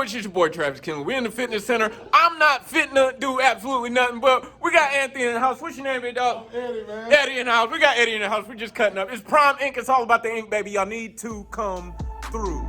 it's your boy Travis Kinley. We're in the fitness center. I'm not fit to do absolutely nothing, but we got Anthony in the house. What's your name, big dog? Eddie, man. Eddie in the house. We got Eddie in the house. We're just cutting up. It's Prime Ink. It's all about the ink, baby. Y'all need to come through.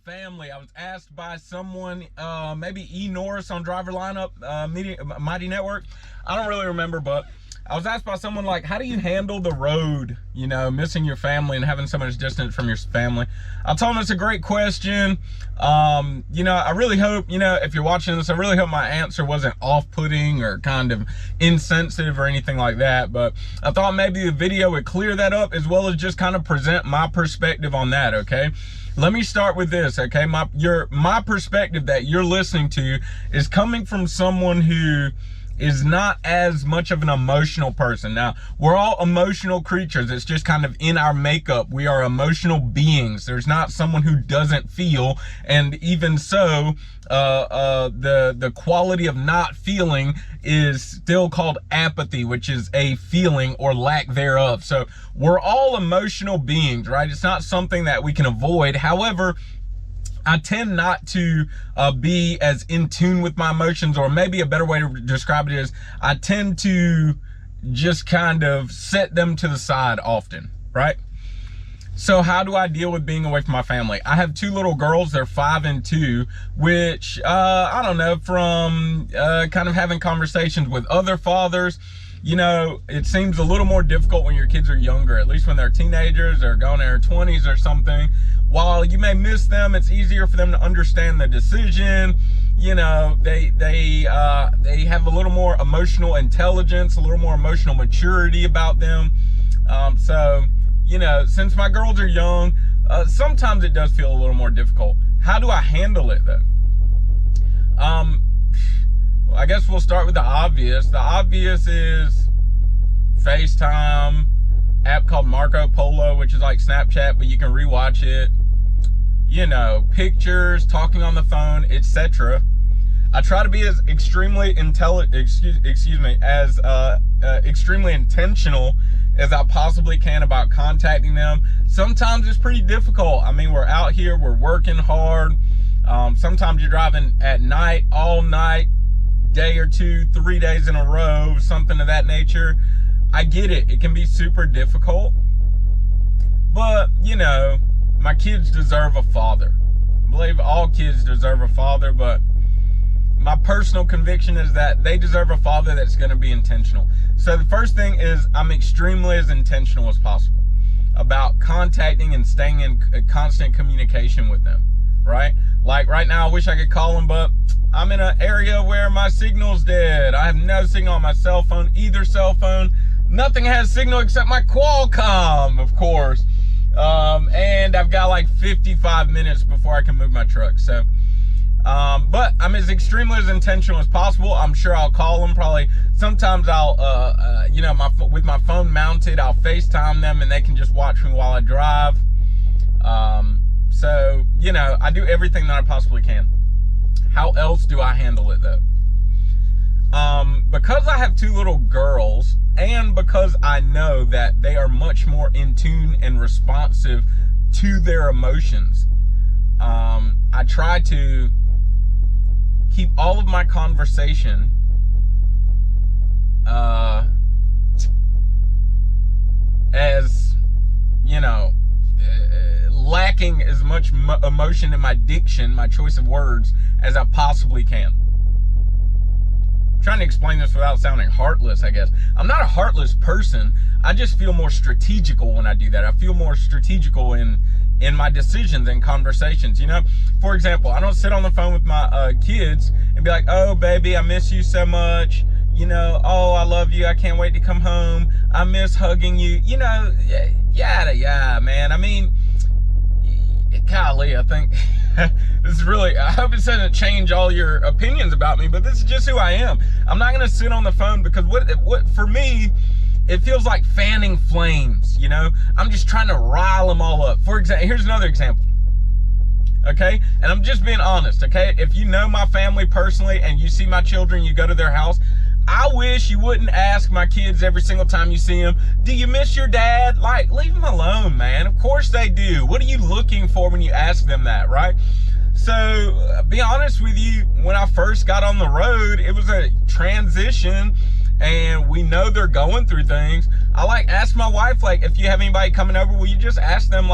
Family. I was asked by someone, maybe E. Norris on Driver Lineup, Mighty Network. I don't really remember, but I was asked by someone, like, how do you handle the road, you know, missing your family and having so much distance from your family? I told them it's a great question. You know, I really hope, you know, if you're watching this, I really hope my answer wasn't off-putting or kind of insensitive or anything like that. But I thought maybe the video would clear that up, as well as just kind of present my perspective on that, okay? Let me start with this, okay? My perspective that you're listening to is coming from someone who is not as much of an emotional person. Now, we're all emotional creatures. It's just kind of in our makeup. We are emotional beings. There's not someone who doesn't feel. And even so, the quality of not feeling is still called apathy, which is a feeling or lack thereof. So we're all emotional beings, right? It's not something that we can avoid. However, I tend not to be as in tune with my emotions, or maybe a better way to describe it is I tend to just kind of set them to the side often, right? So how do I deal with being away from my family? I have two little girls, they're 5 and 2, which, I don't know, from kind of having conversations with other fathers, you know, it seems a little more difficult when your kids are younger, at least when they're teenagers or going in their 20s or something. While you may miss them, it's easier for them to understand the decision. You know, they have a little more emotional intelligence, a little more emotional maturity about them. So, you know, since my girls are young, sometimes it does feel a little more difficult. How do I handle it though? Well, I guess we'll start with the obvious. The obvious is FaceTime, app called Marco Polo, which is like Snapchat, but you can rewatch it. You know, pictures, talking on the phone, etc. I try to be as extremely extremely intentional as I possibly can about contacting them. Sometimes it's pretty difficult. I mean, we're out here, we're working hard. Sometimes you're driving at night, all night, day or 2, 3 days in a row, something of that nature. I get it. It can be super difficult. But, you know, my kids deserve a father. I believe all kids deserve a father, but my personal conviction is that they deserve a father that's going to be intentional. So the first thing is I'm extremely as intentional as possible about contacting and staying in constant communication with them, right? Like right now, I wish I could call them, but I'm in an area where my signal's dead. I have no signal on my cell phone, either cell phone. Nothing has signal except my Qualcomm, of course. And I've got like 55 minutes before I can move my truck. So, but I'm as extremely as intentional as possible. I'm sure I'll call them probably. Sometimes I'll, you know, with my phone mounted, I'll FaceTime them and they can just watch me while I drive. So, you know, I do everything that I possibly can. How else do I handle it though? Because I have two little girls, and because I know that they are much more in tune and responsive to their emotions, I try to keep all of my conversation as, you know, lacking as much emotion in my diction, my choice of words, as I possibly can. I'm trying to explain this without sounding heartless, I guess. I'm not a heartless person. I just feel more strategical when I do that. I feel more strategical in my decisions and conversations, you know? For example, I don't sit on the phone with my kids and be like, oh, baby, I miss you so much. You know, oh, I love you. I can't wait to come home. I miss hugging you. You know, yada, man. I mean, golly, I think this is really, I hope it doesn't change all your opinions about me, but this is just who I am. I'm not going to sit on the phone because what for me, it feels like fanning flames, you know? I'm just trying to rile them all up. For example, here's another example. Okay? And I'm just being honest, okay? If you know my family personally and you see my children, you go to their house, I wish you wouldn't ask my kids every single time you see them, do you miss your dad? Like, leave them alone, man. Of course they do. What are you looking for when you ask them that, right? So, be honest with you, when I first got on the road, it was a transition, and we know they're going through things. I ask my wife, if you have anybody coming over, will you just ask them,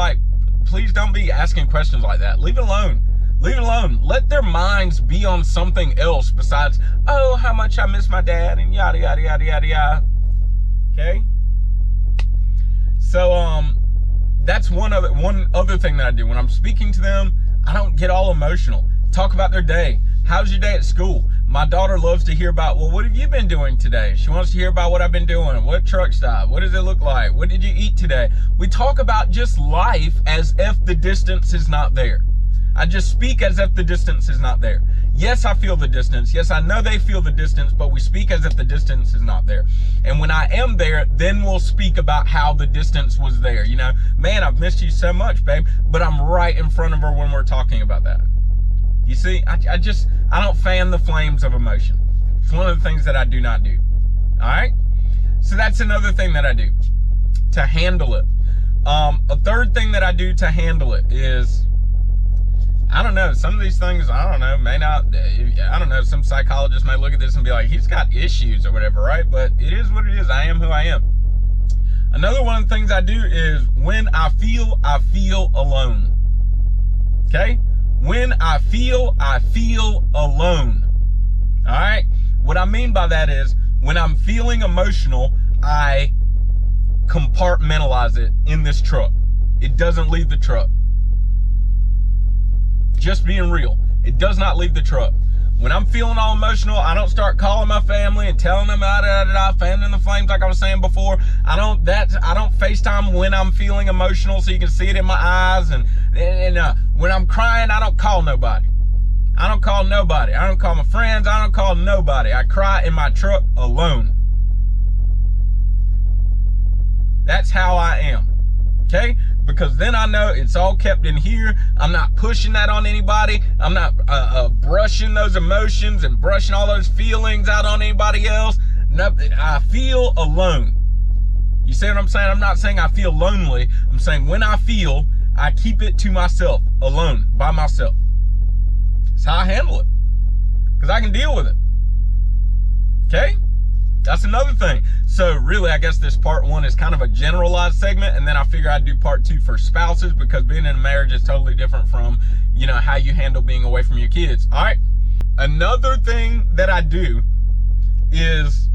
please don't be asking questions like that. Leave it alone. Leave it alone. Let their minds be on something else besides, oh, how much I miss my dad and yada, yada, yada, yada, yada. Okay? So, that's one other thing that I do. When I'm speaking to them, I don't get all emotional. Talk about their day. How's your day at school? My daughter loves to hear about, well, what have you been doing today? She wants to hear about what I've been doing. What truck stop? What does it look like? What did you eat today? We talk about just life as if the distance is not there. I just speak as if the distance is not there. Yes, I feel the distance. Yes, I know they feel the distance, but we speak as if the distance is not there. And when I am there, then we'll speak about how the distance was there. You know, man, I've missed you so much, babe, but I'm right in front of her when we're talking about that. You see, I don't fan the flames of emotion. It's one of the things that I do not do. All right? So that's another thing that I do to handle it. A third thing that I do to handle it is, I don't know, some of these things, I don't know, may not, I don't know, some psychologist may look at this and be like, he's got issues or whatever, right? But it is what it is. I am who I am. Another one of the things I do is when I feel alone. Okay? When I feel alone. All right? What I mean by that is when I'm feeling emotional, I compartmentalize it in this truck. It doesn't leave the truck. Just being real. It does not leave the truck. When I'm feeling all emotional, I don't start calling my family and telling them fanning the flames like I was saying before. I don't FaceTime when I'm feeling emotional so you can see it in my eyes. And when I'm crying, I don't call nobody. I don't call nobody. I don't call my friends. I don't call nobody. I cry in my truck alone. That's how I am. Okay? Because then I know it's all kept in here. I'm not pushing that on anybody. I'm not brushing those emotions and brushing all those feelings out on anybody else. No, I feel alone. You see what I'm saying? I'm not saying I feel lonely. I'm saying when I feel, I keep it to myself, alone, by myself. That's how I handle it. Because I can deal with it. Okay? That's another thing. So really, I guess this part one is kind of a generalized segment, and then I figure I'd do part two for spouses, because being in a marriage is totally different from, you know, how you handle being away from your kids. All right. Another thing that I do is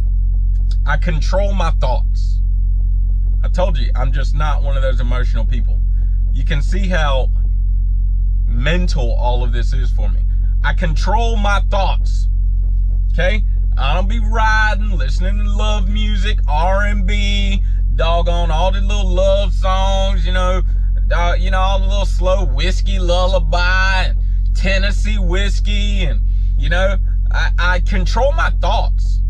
I control my thoughts. I told you, I'm just not one of those emotional people. You can see how mental all of this is for me. I control my thoughts. Okay? I don't be riding, listening to love music, R&B, doggone all the little love songs, you know, all the little slow whiskey lullaby, and Tennessee whiskey, and, you know, I control my thoughts.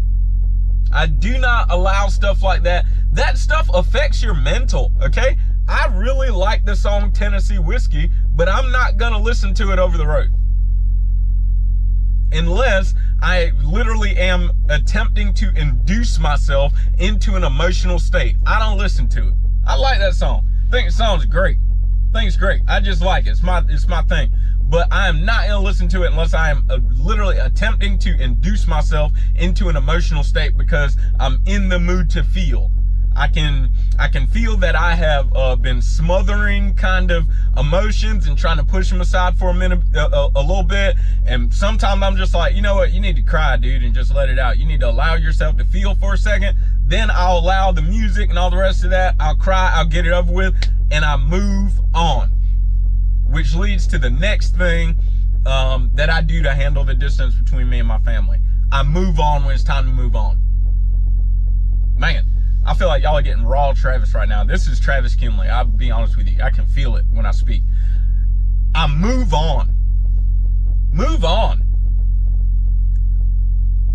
I do not allow stuff like that. That stuff affects your mental, okay? I really like the song Tennessee Whiskey, but I'm not gonna listen to it over the road. Unless I literally am attempting to induce myself into an emotional state. I don't listen to it. I like that song. I think the song's great. I think it's great. I just like it. It's my thing. But I am not going to listen to it unless I am literally attempting to induce myself into an emotional state because I'm in the mood to feel. I can feel that I have been smothering kind of emotions and trying to push them aside for a minute, a little bit. And sometimes I'm just like, you know what, you need to cry, dude, and just let it out. You need to allow yourself to feel for a second. Then I'll allow the music and all the rest of that. I'll cry, I'll get it over with, and I move on. Which leads to the next thing that I do to handle the distance between me and my family. I move on when it's time to move on. Man, I feel like y'all are getting raw Travis right now. This is Travis Kinley. I'll be honest with you. I can feel it when I speak. I move on. Move on.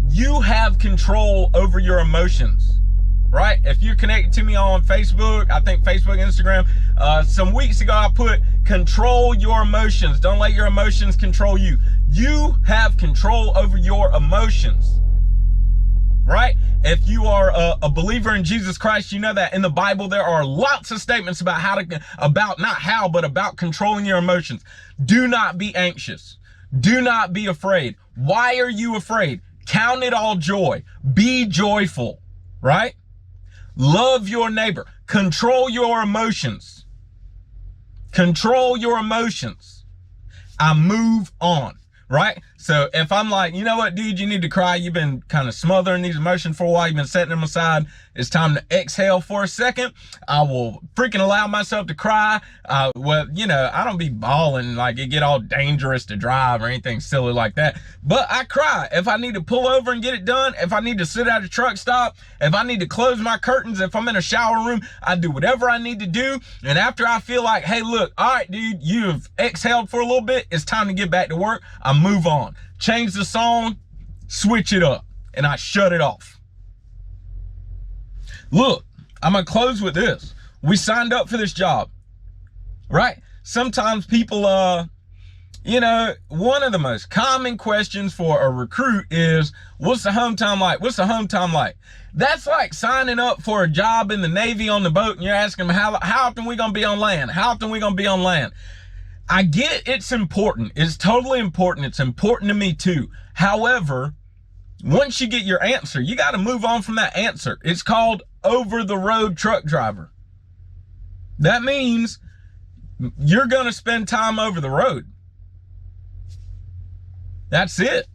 You have control over your emotions, right? If you're connected to me on Facebook, I think Facebook, Instagram, some weeks ago I put control your emotions. Don't let your emotions control you. You have control over your emotions, right? If you are a believer in Jesus Christ, you know that in the Bible there are lots of statements about about controlling your emotions. Do not be anxious. Do not be afraid. Why are you afraid? Count it all joy. Be joyful, right? Love your neighbor. Control your emotions. Control your emotions. I move on, right? So if I'm like, you know what, dude, you need to cry. You've been kind of smothering these emotions for a while. You've been setting them aside. It's time to exhale for a second. I will freaking allow myself to cry. Well, you know, I don't be bawling like it get all dangerous to drive or anything silly like that. But I cry. If I need to pull over and get it done, if I need to sit at a truck stop, if I need to close my curtains, if I'm in a shower room, I do whatever I need to do. And after I feel like, hey, look, all right, dude, you've exhaled for a little bit. It's time to get back to work. I move on. Change the song, switch it up, and I shut it off. Look, I'm gonna close with this. We signed up for this job, right? Sometimes people, you know, one of the most common questions for a recruit is, what's the home time like? What's the home time like? That's like signing up for a job in the Navy on the boat, and you're asking them, how often we gonna be on land? How often we gonna be on land? I get it's important. It's totally important. It's important to me too. However, once you get your answer, you got to move on from that answer. It's called over the road truck driver. That means you're going to spend time over the road. That's it.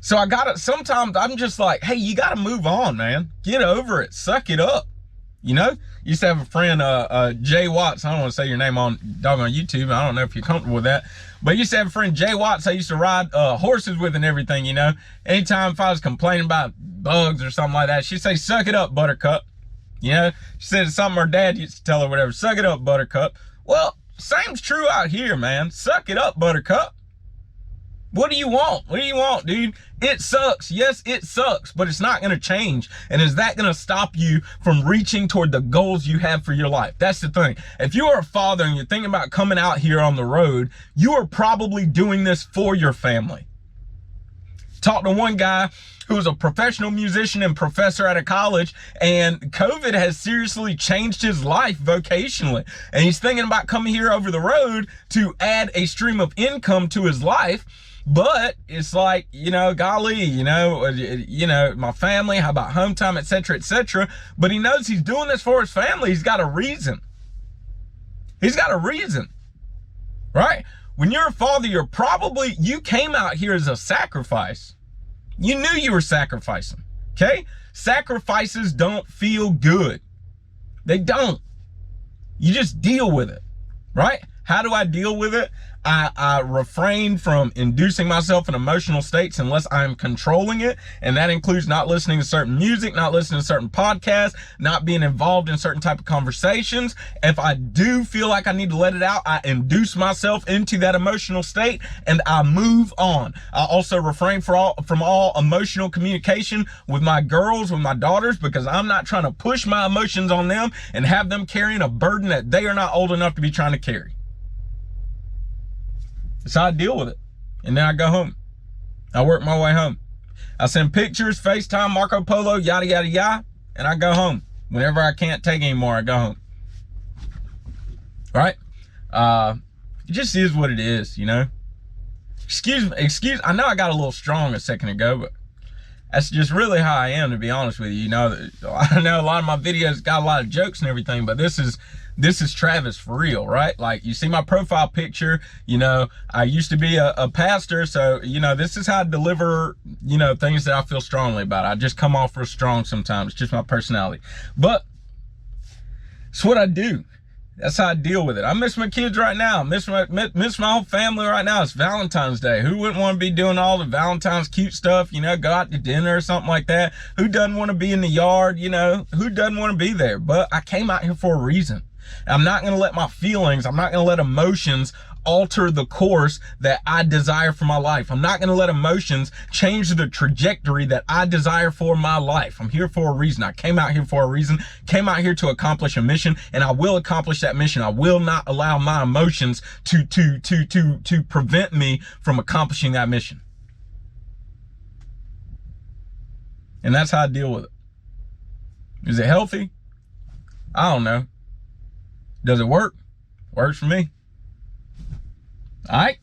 So sometimes I'm just like, hey, you got to move on, man. Get over it. Suck it up. You know, used to have a friend, Jay Watts. I don't want to say your name on YouTube. I don't know if you're comfortable with that. But I used to have a friend, Jay Watts, I used to ride horses with and everything, you know. Anytime if I was complaining about bugs or something like that, she'd say, suck it up, Buttercup. You know, she said something her dad used to tell her, whatever, suck it up, Buttercup. Well, same's true out here, man. Suck it up, Buttercup. What do you want? What do you want, dude? It sucks. Yes, it sucks, but it's not going to change. And is that going to stop you from reaching toward the goals you have for your life? That's the thing. If you are a father and you're thinking about coming out here on the road, you are probably doing this for your family. Talked to one guy who was a professional musician and professor at a college, and COVID has seriously changed his life vocationally. And he's thinking about coming here over the road to add a stream of income to his life. But it's like, you know, golly, you know, my family, how about home time, et cetera, et cetera. But he knows he's doing this for his family. He's got a reason. He's got a reason, right? When you're a father, you came out here as a sacrifice. You knew you were sacrificing, okay? Sacrifices don't feel good. They don't. You just deal with it, right? How do I deal with it? I refrain from inducing myself in emotional states unless I'm controlling it. And that includes not listening to certain music, not listening to certain podcasts, not being involved in certain type of conversations. If I do feel like I need to let it out, I induce myself into that emotional state and I move on. I also refrain from all emotional communication with my girls, with my daughters, because I'm not trying to push my emotions on them and have them carrying a burden that they are not old enough to be trying to carry. So I deal with it. And then I go home. I work my way home. I send pictures, FaceTime, Marco Polo, yada, yada, yada. And I go home. Whenever I can't take anymore, I go home. Right? It just is what it is, you know? Excuse me. I know I got a little strong a second ago, but That's just really how I am, to be honest with you. You know, I know a lot of my videos got a lot of jokes and everything, but this is Travis for real, right? Like, you see my profile picture, you know, I used to be a pastor, so, you know, this is how I deliver, you know, things that I feel strongly about. I just come off real strong sometimes. It's just my personality. But it's what I do. That's how I deal with it. I miss my kids right now. I miss my whole family right now. It's Valentine's Day. Who wouldn't want to be doing all the Valentine's cute stuff, you know, go out to dinner or something like that? Who doesn't want to be in the yard, you know? Who doesn't want to be there? But I came out here for a reason. I'm not going to let my feelings, I'm not going to let emotions alter the course that I desire for my life. I'm not going to let emotions change the trajectory that I desire for my life. I'm here for a reason. I came out here for a reason, came out here to accomplish a mission, and I will accomplish that mission. I will not allow my emotions to prevent me from accomplishing that mission. And that's how I deal with it. Is it healthy? I don't know. Does it work? Works for me. All right.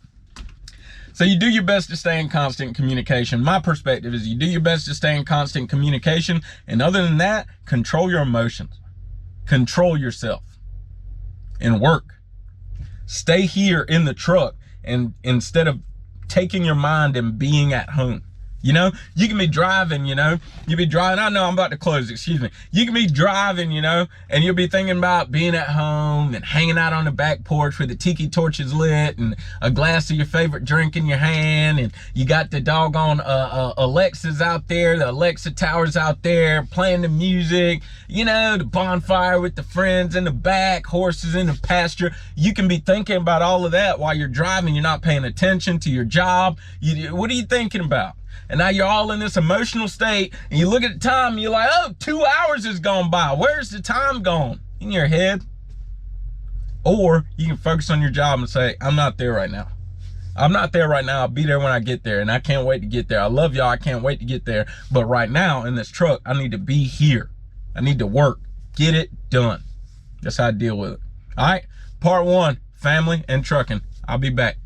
So you do your best to stay in constant communication. My perspective is you do your best to stay in constant communication. And other than that, control your emotions. Control yourself. And work. Stay here in the truck, and instead of taking your mind and being at home. You know, you can be driving, you know, you'll be driving. I know I'm about to close, excuse me. You can be driving, you know, and you'll be thinking about being at home and hanging out on the back porch with the tiki torches lit and a glass of your favorite drink in your hand. And you got the doggone Alexas out there, the Alexa towers out there playing the music, you know, the bonfire with the friends in the back, horses in the pasture. You can be thinking about all of that while you're driving. You're not paying attention to your job. What are you thinking about? And now you're all in this emotional state, and you look at the time and you're like, oh, 2 hours has gone by. Where's the time gone? In your head. Or you can focus on your job and say, I'm not there right now. I'm not there right now. I'll be there when I get there, and I can't wait to get there. I love y'all. I can't wait to get there. But right now in this truck, I need to be here. I need to work. Get it done. That's how I deal with it. All right. Part 1, family and trucking. I'll be back.